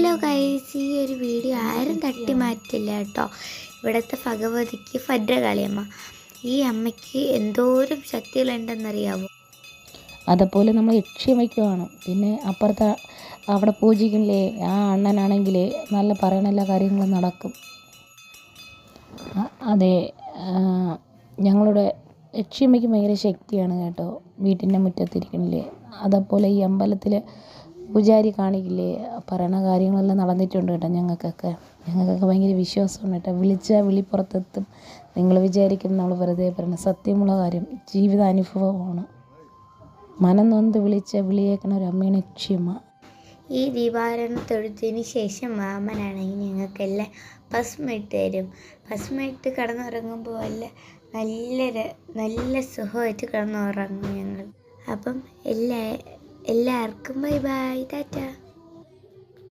Hello guys, ഈ ഒരു video ആരും തട്ടി മാറ്റില്ല കേട്ടോ. ഇവിടുത്തെ ഭഗവതിക്ക് ഭദ്രകാളിയമ്മ, ഈ അമ്മയ്ക്ക് എന്തോരം ശക്തികളുണ്ടെന്നറിയാമോ? അതുപോലെ നമ്മൾ യക്ഷിയമ്മയ്ക്കുമാണ്. പിന്നെ അപ്പുറത്തെ അവിടെ പൂജിക്കില്ലേ ആ അണ്ണനാണെങ്കിൽ നല്ല പറയണ എല്ലാ കാര്യങ്ങളും നടക്കും. അതെ, ഞങ്ങളുടെ യക്ഷിയമ്മയ്ക്ക് ഭയങ്കര ശക്തിയാണ് കേട്ടോ. വീട്ടിൻ്റെ മുറ്റത്തിരിക്കണില്ലേ, അതേപോലെ ഈ അമ്പലത്തിൽ പൂജാരി കാണിക്കില്ലേ പറയണ കാര്യങ്ങളെല്ലാം നടന്നിട്ടുണ്ട് കേട്ടോ. ഞങ്ങൾക്കൊക്കെ ഭയങ്കര വിശ്വാസമാണ് കേട്ടോ. വിളിച്ചാൽ വിളിപ്പുറത്തെത്തും. നിങ്ങൾ വിചാരിക്കും നമ്മൾ വെറുതെ പറയണം, സത്യമുള്ള കാര്യം, ജീവിതാനുഭവമാണ്. മനം നൊന്ത് വിളിച്ച വിളിയേക്കണ ഒരു അമ്മയാണ് യക്ഷിയമ്മ. ഈ ദീപാരാധന തൊഴുത്തതിന് ശേഷം മാമനാണെങ്കിൽ ഞങ്ങൾക്കെല്ലാം ഭസ്മമിട്ട് തരും. ഭസ്മമിട്ട് കിടന്നുറങ്ങുമ്പോൾ നല്ല സുഖമായിട്ട് കിടന്നുറങ്ങും ഞങ്ങൾ. അപ്പം എല്ലാവർക്കും ബൈ ബൈ, ടാറ്റ.